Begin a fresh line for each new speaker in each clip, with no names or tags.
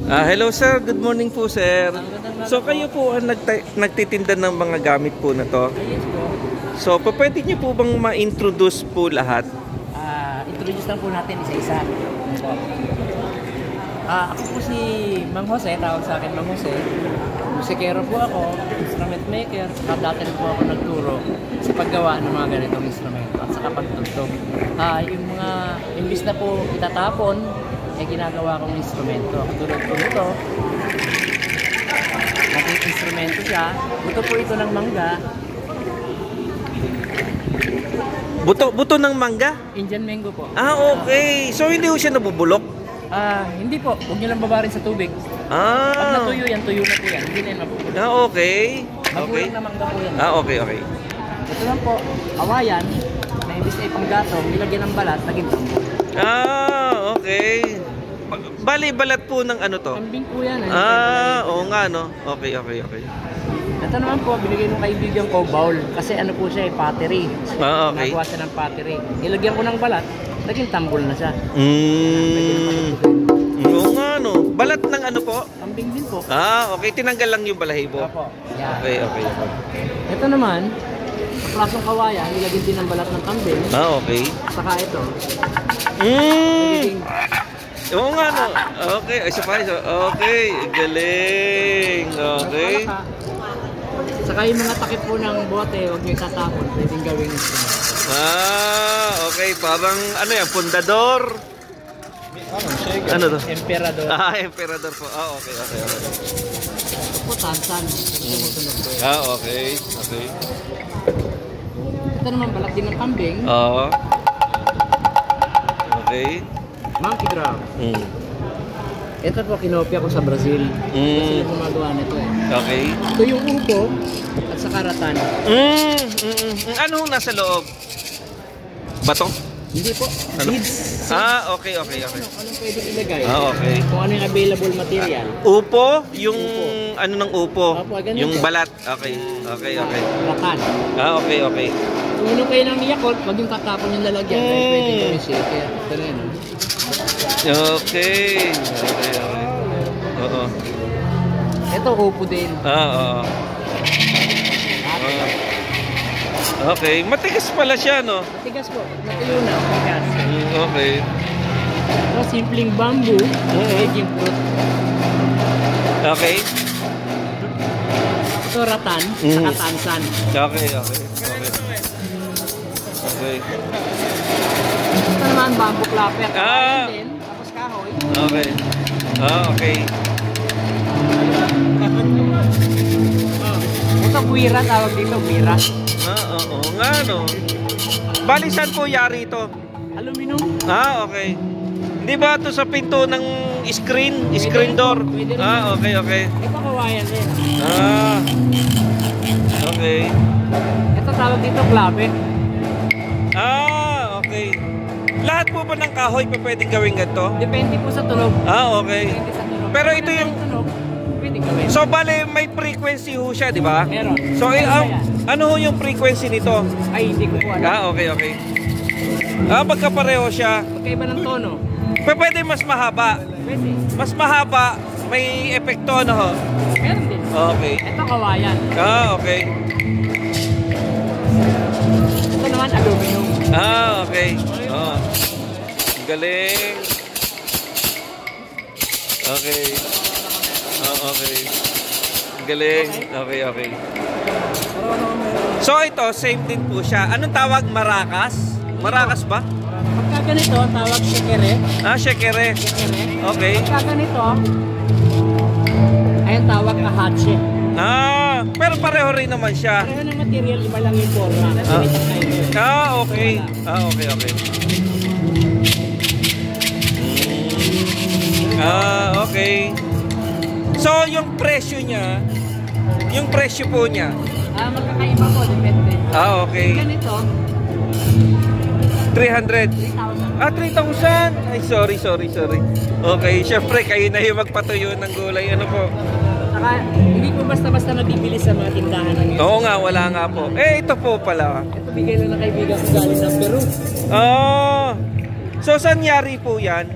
Hello sir, good morning po sir. So kayo po ang nagtitinda ng mga gamit po na to?
Yes po.
So pwede niyo po bang ma-introduce po lahat?
Introduce lang po natin isa-isa. Ako po si Mang Jose, tawag sa akin Mang Jose. Musikero po ako, instrument maker, at dati po ako nagturo sa paggawa ng mga ganitong instrumento at saka pagtugtog. Yung mga imbis na po itatapon, ginagawa kong instrumento. Katulad po nito, naging instrumento siya. Buto po ito ng mangga.
Buto ng mangga?
Indian mango po.
Okay. So hindi po siya nabubulok?
Hindi po. Huwag nyo lang babarin sa tubig. Pag natuyo yan, tuyo na po yan. Hindi na yan mabubulok.
Okay.
Magulang na mangga po yan.
Okay.
Ito lang po, awayan, na imbis na ipanggatong, nilagyan ng balat, naging tambo.
Okay. Bali, balat po ng ano to?
Kambing po yan.
Oo nga no. Okay.
Ito naman po, binigay ng kaibigan ko, bowl. Kasi ano po siya, pottery.
Okay.
Nagawa siya ng pottery. Nilagyan ko ng balat, naging tambol na siya.
Oo nga no. Balat ng ano po?
Kambing din po.
Okay. Tinanggal lang yung balahibo.
Opo. Yan.
Okay.
Ito naman, sa klasong kawayan, nilagyan din ng balat ng kambing.
Okay.
Saka ito.
Mm. Oo nga no. Okay. Ay, surprise. Okay. Galing. Okay.
Saka yung mga takip po ng bote, huwag nyo itatapon. Pwedeng gawin instrument.
Okay. Parang ano yan? Pundador? Ano to?
Emperador.
Emperador po. Okay.
Ito po, tansan.
Okay.
Ito naman, balat din ng kambing.
Okay.
Monkey drum. Ito po, kinopya ko sa Brazil. Kasi gumagawa nito
Okay.
Ito yung upo at saka ratan.
Ano nasa loob? Bato?
Hindi po. Beads.
Okay.
Anong pwedeng ilagay?
Okay.
Kung ano yung available material.
Upo? Yung ano ng upo?
Opo, ganun
yung
po.
balat? Okay.
Ratan.
Okay.
Kung inom kayo ng Yakult, wag yung tatapon yung lalagyan. Dahil pwedeng gawin shaker. Ito na yun.
Okay. Oo.
Ito, upo din.
Okay. Matigas pala siya, no?
Matigas po. Natuyo na. Matigas.
Okay.
Ito, simpleng bamboo. Maging fruit.
Okay.
Ito, ratan. Saka tansan.
Okay.
Ito naman, bamboo clapper. Din. Tapos kahoy.
Okay. Okay.
Ito, buwira. Tawag dito, buwira.
Oo nga, no? Bali, saan po yari ito?
Aluminum.
Okay. Hindi ba ito sa pinto ng screen door? Okay.
Ito, kawayan din.
Okay.
Ito, tawag dito, clave.
Okay. Lahat po ba ng kahoy pa pwedeng gawin ganito?
Depende po sa tunog.
Okay.
Depende sa tunog.
Pero ito yung...
tunog, pwede gawin.
So, bale, may frequency ho siya, di ba?
Meron.
So, ano ho yung frequency nito?
Ay, hindi ko po alam.
Okay. Magkapareho siya.
Magkaiba ng tono.
Pwede mas mahaba.
Pwede.
Mas mahaba, may epekto, no ho?
Meron din.
Okay.
Ito, kawayan.
Okay.
Ito naman, aluminum.
Okay. Galing. Okay. Okay. Galing. Okay. So ito, same din po siya. Anong tawag? Marakas? Marakas ba?
Pagka ganito, tawag shekere.
Shekere. Okay.
Pagka ganito, ayun tawag ahatse.
Pero pareho rin naman siya.
Pareho ng material, iba lang yung forma.
Okay. Okay. So, yung presyo niya, po niya?
Magkakaiba po, depende.
Okay.
Ganito,
300.
3,000.
3,000. Ay, sorry. Okay, syempre, kayo na yung magpatuyo ng gulay. Ano po?
Saka, hindi po basta-basta mabibili sa mga tindahan ng
Oo nga, wala nga po. Ito po pala.
Ito bigay lang ng kaibigan ko galing ng Peru.
So, saan yari po yan?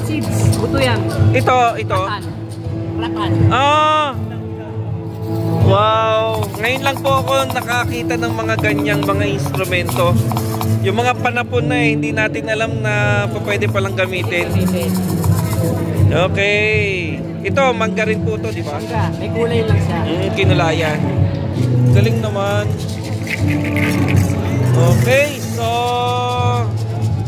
Seeds. Buto yan.
Ito.
Ratan. Ratan.
Ah! Wow! Ngayon lang po ako nakakita ng mga ganyang mga instrumento. Yung mga panapon na hindi natin alam na pwede palang gamitin. Okay. Ito, mangga rin po to, di ba?
Mangga. May kulay lang siya.
Kinulayan. Galing naman. Okay, so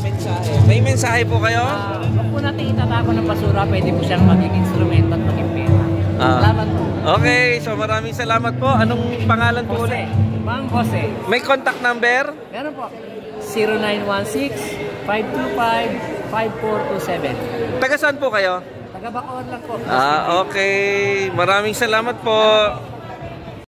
mensahe. May mensahe po kayo?
Huwag po natin itatapon ng basura, pwede po siyang maging instrumento at maging pera. Salamat po.
Okay, so maraming salamat po. Anong pangalan po ulit?
Mang Jose.
May contact number?
Meron po. 0916-525-5427.
Taga saan po kayo?
Taga Bacoor lang po.
Okay. Maraming salamat po.